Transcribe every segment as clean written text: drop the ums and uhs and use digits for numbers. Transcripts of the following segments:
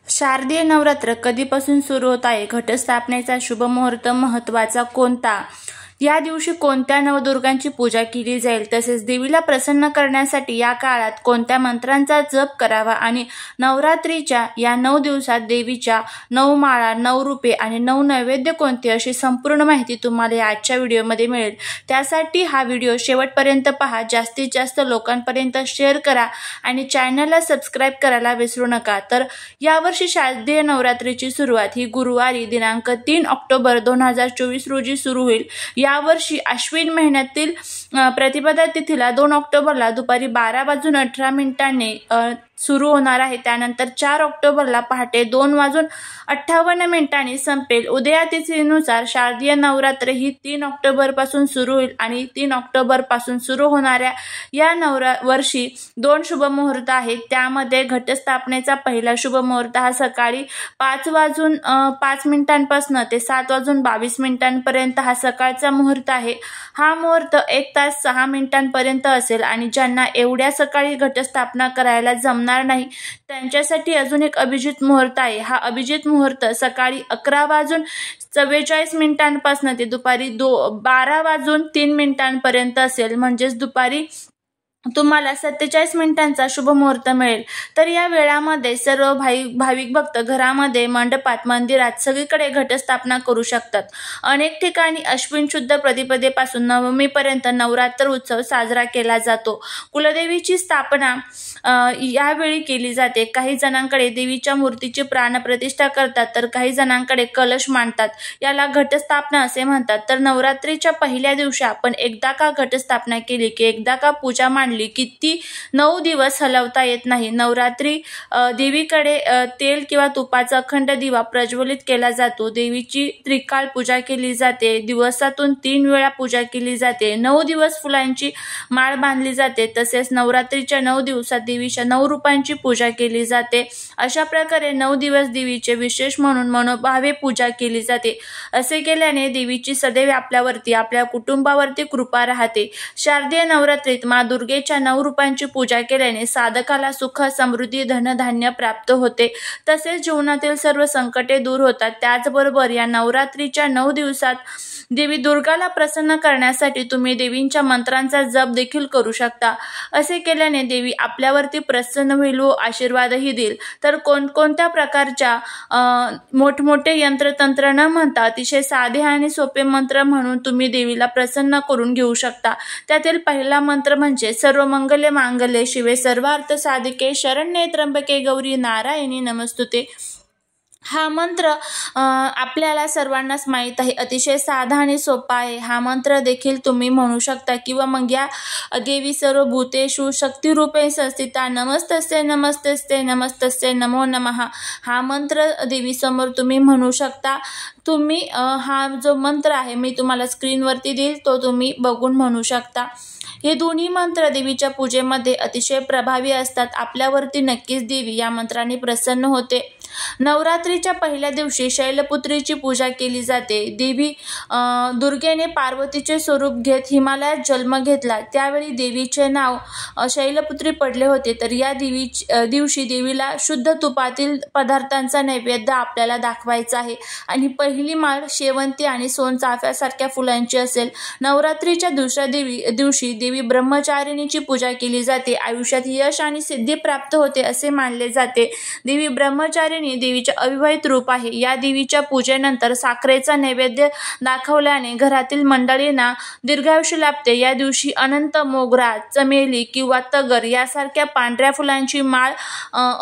शारदीय नवरात्र कधीपासून सुरू होत आहे? घटस्थापनेचा शुभ मुहूर्त महत्त्वाचा कोणता? या दिवशी कोणत्या नवदुर्गांची पूजा केली जाईल? तसेच देवीला प्रसन्न करण्यासाठी या काळात कोणत्या मंत्रांचा जप करावा आणि नवरात्रीच्या या 9 दिवसात देवीच्या 9 माळा, 9 रूपे आणि 9 नैवेद्य कोणते, अशी संपूर्ण माहिती तुम्हाला आजच्या व्हिडिओमध्ये मिळेल। त्यासाठी हा व्हिडिओ शेवटपर्यंत पहा, जास्तीत जास्त लोकांपर्यंत शेअर करा आणि चॅनलला सबस्क्राइब करायला विसरू नका। तर यावर्षी शारदीय नवरात्रीची सुरुवात ही गुरुवारी दिनांक 3 ऑक्टोबर 2024 रोजी सुरू होईल। यावर्षी अश्विन महिन्यातील प्रतिपदा तिथीला 2 ऑक्टोबरला दुपारी 12:18 सुरू होणार आहे। त्यानंतर 4 ऑक्टोबरला पहाटे 2:58 संपेल। उदया तिथीनुसार शारदीय नवरात्र ही 3 ऑक्टोबर पासून सुरू होईल आणि 3 ऑक्टोबर पासून सुरू होणाऱ्या या वर्षी 2 शुभ मुहूर्त आहेत। त्यामध्ये घटस्थापनेचा पहिला शुभ मुहूर्त हा सकाळी 5:05 ते 7:22 पर्यंत हा सकाळचा मुहूर्त आहे। हा मुहूर्त 1 तास 6 मिनिटांपर्यंत असेल आणि ज्यांना एवढ्या सकाळी घटस्थापना करायला जमणार नाही त्यांच्यासाठी अजून एक अभिजित मुहूर्त आहे। हा अभिजित मुहूर्त सकाळी 11:44 पासून ते दुपारी 12:03 पर्यंत असेल, म्हणजेच दुपारी तुम्हाला 47 मिनिटांचा शुभ मुहूर्त मिळेल। तर या वेळामध्ये सर्व भाविक भक्त घरामध्ये, मंडपात, मंदिरात सगळीकडे घटस्थापना करू शकतात। अनेक ठिकाणी अश्विन शुद्ध प्रतिपदेपासून नवमीपर्यंत नवरात्र उत्सव साजरा केला जातो। कुलदेवीची स्थापना यावेळी केली जाते। काही जणांकडे देवीच्या मूर्तीची प्राणप्रतिष्ठा करतात, तर काही जणांकडे कलश मांडतात। याला घटस्थापना असे म्हणतात। तर नवरात्रीच्या पहिल्या दिवशी आपण एकदा का घटस्थापना केली की एकदा का पूजा मांडली की ती 9 दिवस हलवता येत नाही। नवरात्री देवीकडे तेल किंवा तुपाचा अखंड दिवा प्रज्वलित केला जातो। देवीची त्रिकाळ पूजा केली जाते। दिवसातून 3 वेळा पूजा केली जाते। 9 दिवस फुलांची माळ बांधली जाते। तसेच नवरात्रीच्या 9 दिवसात देवीच्या 9 रूपांची पूजा केली जाते। अशा प्रकारे 9 दिवस देवीचे विशेष म्हणून मनोभावे पूजा केली जाते। असे केल्याने देवीची सदैव आपल्यावरती, आपल्या कुटुंबावरती कृपा राहते। शारदीय नवरात्रीत माँ दुर्गेच्या 9 रूपांची पूजा केल्याने साधकाला सुख, समृद्धी, धनधान्य प्राप्त होते। तसेच जीवनातील सर्व संकटे दूर होतात। त्याचबरोबर या नवरात्रीच्या 9 दिवसात देवी दुर्गाला प्रसन्न करण्यासाठी तुम्ही देवींच्या मंत्रांचा जप देखील करू शकता। असे केल्याने देवी आपल्यावरती प्रसन्न होईल व आशीर्वादही देईल। तर कोणकोणत्या प्रकारच्या मोठमोठे यंत्रतंत्र न म्हणता अतिशय साधे आणि सोपे मंत्र म्हणून तुम्ही देवीला प्रसन्न करून घेऊ शकता। त्यातील पहिला मंत्र म्हणजे सर्व मंगल्य मांगल्ये शिवे सर्वार्थ साधिके शरण्ये त्र्यंबके गौरी नारायणी नमस्तुते। हा मंत्र आपल्याला सर्वांनाच माहीत आहे, अतिशय साधा आणि सोपा आहे। हा मंत्र देखील तुम्ही म्हणू शकता किंवा मग या देवी सर्व भूतेषु शक्ती रूपे संस्थिता नमस्तस्यै नमस्तस्यै नमस्तस्यै नमो नमः हा मंत्र देवी समोर तुम्ही म्हणू शकता। तुम्ही हा जो मंत्र आहे मी तुम्हाला स्क्रीनवरती देईल, तो तुम्ही बघून म्हणू शकता। हे दोन्ही मंत्र देवीच्या पूजेमध्ये अतिशय प्रभावी असतात। आपल्यावरती नक्कीच देवी या मंत्राने प्रसन्न होते। नवरात्रीच्या पहिल्या दिवशी शैलपुत्रीची पूजा केली जाते। देवी दुर्गेने पार्वतीचे स्वरूप घेत हिमालयात जन्म घेतला, त्यावेळी देवीचे नाव शैलपुत्री पडले होते। तर या दिवशी देवीला शुद्ध तुपातील पदार्थांचा नैवेद्य आपल्याला दाखवायचा आहे आणि पहिली माळ शेवंती आणि सोनचाफ्यासारख्या फुलांची असेल। नवरात्रीच्या दुसऱ्या दिवशी देवी ब्रह्मचारिणीची पूजा केली जाते। आयुष्यात यश आणि सिद्धी प्राप्त होते असे मानले जाते। देवी ब्रह्मचारिणी देवीचे अविवाहित रूप आहे। या देवीच्या पूजेनंतर साखरेचा नैवेद्य दाखवल्याने घरातील मंडळींना दीर्घायुष्य लाभते। या दिवशी अनंत, मोगरा, चमेली किंवा तगर यासारख्या पांढऱ्या फुलांची माळ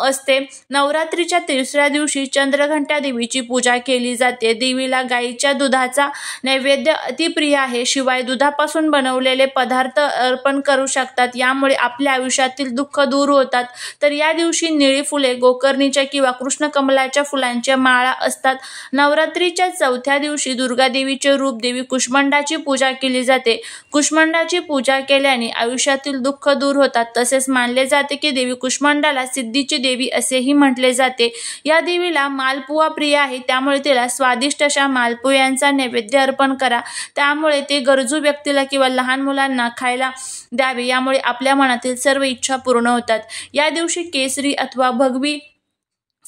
असते। नवरात्रीच्या तिसऱ्या दिवशी चंद्रघंटा देवीची पूजा केली जाते। देवीला गाईच्या दुधाचा नैवेद्य अतिप्रिय आहे। शिवाय दुधापासून बनवलेले पदार्थ अर्पण करू शकतात, यामुळे आपल्या आयुष्यातील दुःख दूर होतात। तर या दिवशी निळी फुले, गोकर्णीच्या किंवा कृष्णकमलाच्या फुलांच्या माळा असतात। नवरात्रीच्या चौथ्या दिवशी दुर्गा देवीचे रूप देवी कुष्मांडाची पूजा केली जाते। कुष्मांडाची पूजा केल्याने आयुष्यातील दुःख दूर होतात। तसेच मानले जाते की देवी कुष्मांडाला सिद्धीची देवी असेही म्हटले जाते। या देवीला मालपुवा प्रिय आहे, त्यामुळे तिला स्वादिष्ट अशा मालपुव्यांचा नैवेद्य अर्पण करा। त्यामुळे ते गरजू व्यक्तीला किंवा लहान मुलांना खायला द्यावे, यामुळे आपल्या मनातील सर्व इच्छा पूर्ण होतात। या दिवशी केसरी अथवा भगवी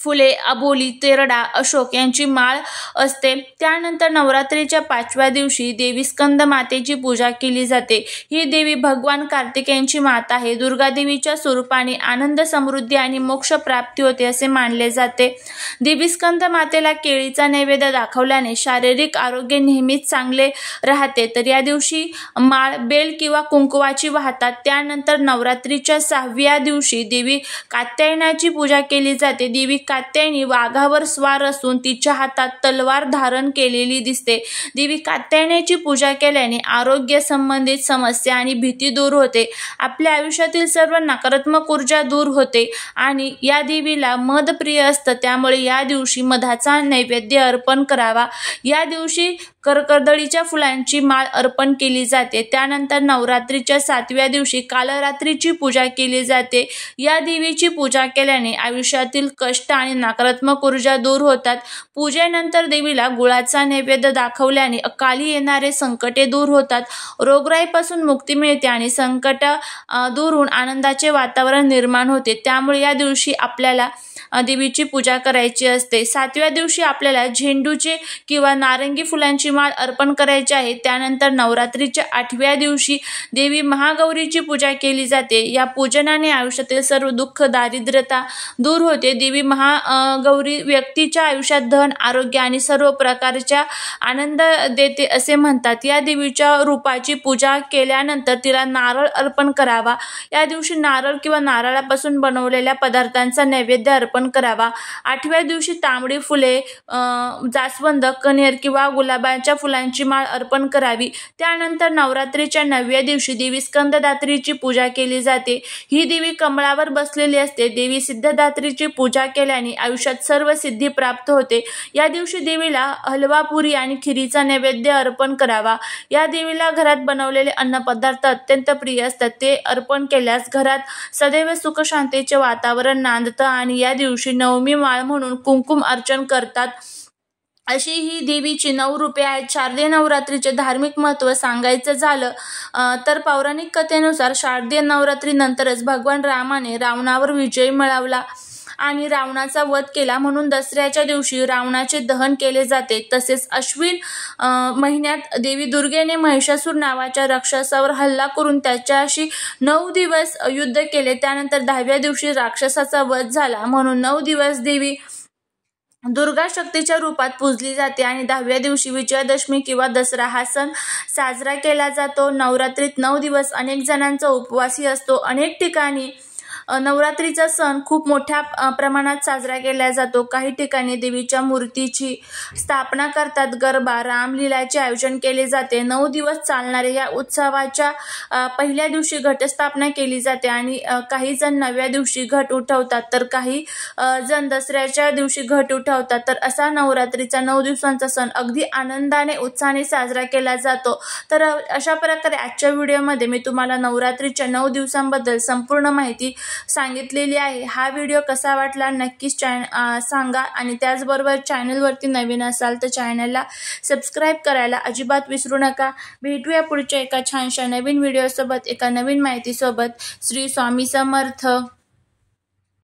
फुले, अबोली, तेरडा, अशोक यांची माळ असते। त्यानंतर नवरात्रीच्या 5व्या दिवशी देवी स्कंद मातेची पूजा केली जाते। ही देवी भगवान कार्तिकेयांची माता आहे। दुर्गा देवीच्या स्वरूपाने आनंद, समृद्धी आणि मोक्ष प्राप्ती होते असे मानले जाते। देवी स्कंद मातेला केळीचा नैवेद्य दाखवल्याने शारीरिक आरोग्य नेहमीच चांगले राहते। तर या दिवशी माळ, बेल किंवा कुंकवाची वाहतात। त्यानंतर नवरात्रीच्या 6व्या दिवशी देवी कात्यायनाची पूजा केली जाते। देवी कात्यायनी वाघावर स्वार असून तिच्या हातात तलवार धारण केलेली दिसते। देवी कात्यायनाची पूजा केल्याने आरोग्य संबंधित समस्या आणि भीती दूर होते। आपल्या आयुष्यातील सर्व नकारात्मक ऊर्जा दूर होते आणि या देवीला मध प्रिय असतं, त्यामुळे या दिवशी मधाचा नैवेद्य अर्पण करावा। या दिवशी कर्दळीच्या फुलांची माळ अर्पण केली जाते। त्यानंतर नवरात्रीच्या 7व्या दिवशी कालरात्रीची पूजा केली जाते। या देवीची पूजा केल्याने आयुष्यातील कष्ट आणि नकारात्मक ऊर्जा दूर होतात। पूजेनंतर देवीला गुळाचा नैवेद्य दाखवल्याने अकाली येणारे संकटे दूर होतात, रोगराईपासून मुक्ती मिळते आणि संकट दूर होऊन आनंदाचे वातावरण निर्माण होते। त्यामुळे या दिवशी आपल्याला देवीची पूजा करायची असते। 7व्या दिवशी आपल्याला झेंडूचे किंवा नारंगी फुलांची माळ अर्पण करायची आहे। त्यानंतर नवरात्रीच्या 8व्या दिवशी देवी महागौरीची पूजा केली जाते। या पूजनाने आयुष्यातील सर्व दुःख, दारिद्र्यता दूर होते। देवी महागौरी व्यक्तीच्या आयुष्यात धन, आरोग्य आणि सर्व प्रकारच्या आनंद देते असे म्हणतात। या देवीच्या रूपाची पूजा केल्यानंतर तिला नारळ अर्पण करावा। या दिवशी नारळ किंवा नारळापासून बनवलेल्या पदार्थांचा नैवेद्य अर्पण करावा। 8व्या दिवशी तांबडी फुले, जास्वंद, कण्हेर किंवा गुलाबाच्या फुलांची माळ अर्पण करावी। त्यानंतर नवरात्रीच्या 9व्या दिवशी देवी स्कंददात्रीची पूजा केली जाते। ही देवी कमळावर बसलेली असते। देवी सिद्धदात्रीची पूजा केल्याने आयुष्यात सर्व सिद्धी प्राप्त होते। या दिवशी देवीला हलवा, पुरी आणि खिरीचा नैवेद्य अर्पण करावा। या देवीला घरात बनवलेले अन्नपदार्थ अत्यंत प्रिय असतात। ते अर्पण केल्यास घरात सदैव सुख शांतीचे वातावरण नांदतं आणि या दिवशी नवमी माळ म्हणून कुंकुम अर्चन करतात। अशी ही देवीची 9 रूपे आहेत। शारदीय नवरात्रीचे धार्मिक महत्त्व सांगायचं झालं तर पौराणिक कथेनुसार शारदीय नवरात्रीनंतरच भगवान रामाने रावणावर विजय मिळवला आणि रावणाचा वध केला, म्हणून दसऱ्याच्या दिवशी रावणाचे दहन केले जाते। तसेच अश्विन महिन्यात देवी दुर्गेने महिषासूर नावाच्या राक्षसावर हल्ला करून त्याच्याशी 9 दिवस युद्ध केले। त्यानंतर 10व्या दिवशी राक्षसाचा वध झाला, म्हणून 9 दिवस देवी दुर्गा शक्तीच्या रूपात पूजली जाते आणि 10व्या दिवशी विजयादशमी किंवा दसरा हा सण साजरा केला जातो। नवरात्रीत 9 दिवस अनेक जणांचा उपवासही असतो। अनेक ठिकाणी नवरात्रीचा सण खूप मोठ्या प्रमाणात साजरा केला जातो। काही ठिकाणी देवीच्या मूर्तीची स्थापना करतात। गरबा, रामलीलाचे आयोजन केले जाते। 9 दिवस चालणाऱ्या या उत्सवाच्या पहिल्या दिवशी घटस्थापना केली जाते आणि काही जण 9व्या दिवशी घट उठवतात, तर काही जण दसऱ्याच्या दिवशी घट उठवतात। तर असा नवरात्रीचा 9 दिवसांचा सण अगदी आनंदाने, उत्साहाने साजरा केला जातो। तर अशा प्रकारे आजच्या व्हिडिओमध्ये मी तुम्हाला नवरात्रीच्या 9 दिवसांबद्दल संपूर्ण माहिती सांगितलेली आहे। हा व्हिडिओ कसा वाटला नक्कीच सांगा आणि त्याचबरोबर चॅनलवरती नवीन असाल तर चॅनलला सबस्क्राईब करायला अजिबात विसरू नका। भेटूया पुढच्या एका छानशा नवीन व्हिडिओसोबत, एका नवीन माहितीसोबत। श्री स्वामी समर्थ।